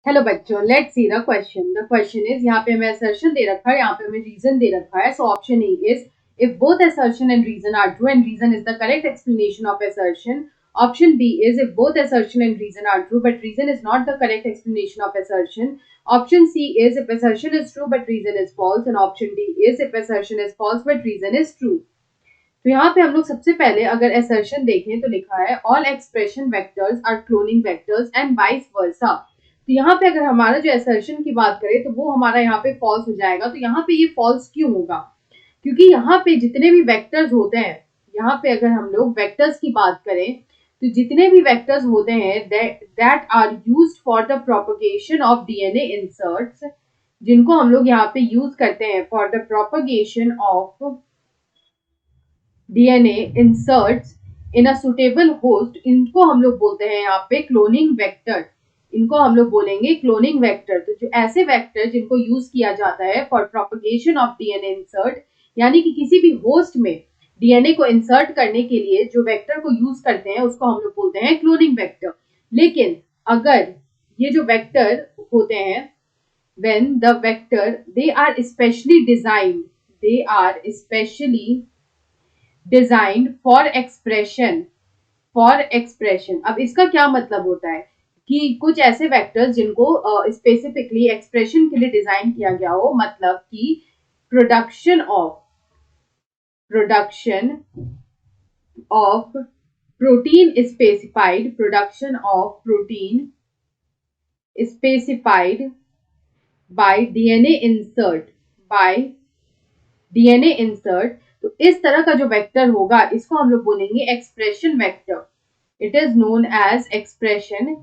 Hello बच्चों, let's see the question. The question is, यहाँ पे हमें असर्शन दे रखा है, यहाँ पे हमें रीजन दे रखा है. So option A is, if both assertion and reason are true and reason is the correct explanation of assertion. Option B is, if both assertion and reason are true but reason is not the correct explanation of assertion. Option C is, if assertion is true but reason is false. And option D is, if assertion is false but reason is true. तो यहाँ पे हम लोग सबसे पहले अगर assertion देखें तो लिखा है all expression vectors are cloning vectors and vice versa. तो यहाँ पे अगर हमारा जो assertion की बात करें तो वो हमारा यहाँ पे false हो जाएगा. तो यहाँ पे ये false क्यों होगा? क्योंकि यहाँ पे जितने भी vectors होते हैं, यहाँ पे अगर हम लोग vectors की बात करें तो जितने भी vectors होते हैं that are used for the propagation of DNA inserts, जिनको हम लोग यहाँ पे use करते हैं for the propagation of DNA inserts in a suitable host, इनको हम लोग बोलते हैं यहाँ पे क्लोनिंग वेक्टर. इनको हम लोग बोलेंगे क्लोनिंग वेक्टर. तो जो ऐसे वेक्टर जिनको यूज किया जाता है for propagation of DNA insert, यानी कि किसी भी होस्ट में डीएनए को इंसर्ट करने के लिए जो वेक्टर को यूज करते हैं उसको हम लोग बोलते हैं क्लोनिंग वेक्टर. लेकिन अगर ये जो वेक्टर होते हैं, when the vector they are specially designed for expression. अब इसका क्या मतलब होता है कि कुछ ऐसे वेक्टर्स जिनको स्पेसिफिकली एक्सप्रेशन के लिए डिजाइन किया गया हो, मतलब कि production of protein specified by DNA insert. तो इस तरह का जो वेक्टर होगा इसको हम लोग बोलेंगे expression vector. It is known as expression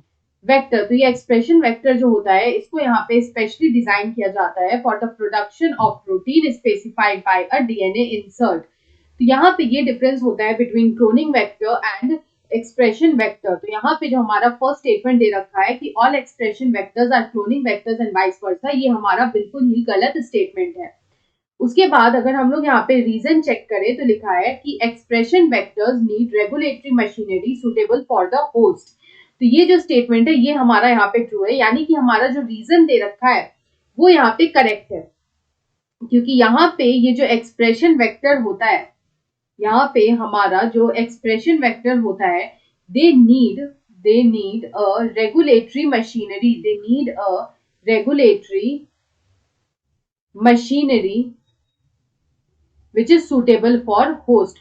vector. तो ये एक्सप्रेशन वेक्टर जो होता है इसको यहाँ पे स्पेशली डिजाइन किया जाता है for the production of protein specified by a DNA insert. तो यहाँ पे ये डिफरेंस होता है between cloning vector and expression vector. तो यहाँ पे जो हमारा फर्स्ट स्टेटमेंट दे रखा है कि all expression vectors are cloning vectors and vice versa, ये हमारा बिल्कुल ही गलत स्टेटमेंट है. उसके बाद अगर हम लोग यहाँ पे रीजन चेक करें तो लिखा है कि expression vectors need regulatory machinery suitable for the host. तो ये जो स्टेटमेंट है ये हमारा यहाँ पे ट्रू है, यानी कि हमारा जो रीजन दे रखा है वो यहाँ पे करेक्ट है. क्योंकि यहाँ पे ये जो एक्सप्रेशन वेक्टर होता है, यहाँ पे हमारा जो एक्सप्रेशन वेक्टर होता है, they need a regulatory machinery which is suitable for host.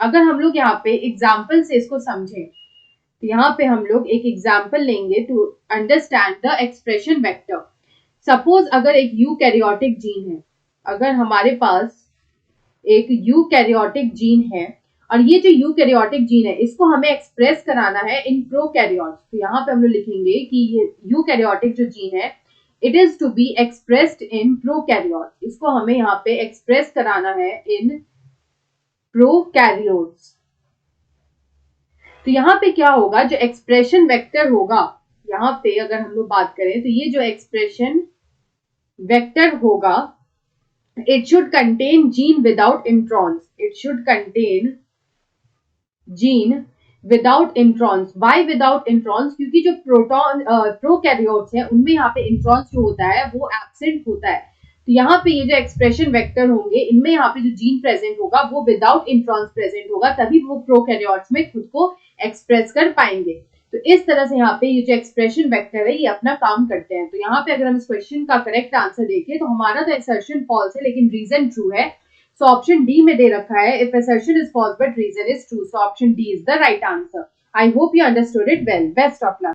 अगर हम लोग यहाँ पे एग्जाम्पल से इसको समझें तो यहाँ पे हम लोग एक एग्जाम्पल लेंगे to understand the expression vector. Suppose अगर एक यूकैरियोटिक जीन है, अगर हमारे पास एक यूकैरियोटिक जीन है और ये जो यूकैरियोटिक जीन है इसको हमें एक्सप्रेस कराना है इन प्रोकैरियोट्स. तो यहाँ पे हम लोग लिखेंगे कि ये यूकैरियोटिक जो जीन है it is to be expressed in prokaryotes. इसको हमें यहाँ पे एक्सप्रेस कराना है इन प्रोकैरियोट्स. तो यहाँ पे क्या होगा, जो एक्सप्रेशन वेक्टर होगा, यहाँ पे अगर हम लोग बात करें तो ये जो एक्सप्रेशन वेक्टर होगा, it should contain gene without introns. Why without introns? क्योंकि जो प्रोकैरियोट्स हैं उनमें यहाँ पे इंट्रॉन्स जो होता है वो एब्सेंट होता है. तो यहाँ पे ये जो एक्सप्रेशन वेक्टर होंगे इनमें यहाँ पे जो जीन प्रेजेंट होगा वो विदाउट इंट्रॉन्स प्रेजेंट होगा, तभी वो प्रोकैरियोट्स में खुद को एक्सप्रेस कर पाएंगे. तो इस तरह से यहाँ पे ये जो एक्सप्रेशन वेक्टर है ये अपना काम करते हैं. तो यहाँ पे अगर हम इस क्वेश्चन का करेक्ट आंसर देखें तो हमारा तो असर्शन फॉल्स है लेकिन रीजन ट्रू है. सो ऑप्शन डी में दे रखा है if assertion is false but reason is true. So option D is the right answer. I hope you understood it well. Best of luck.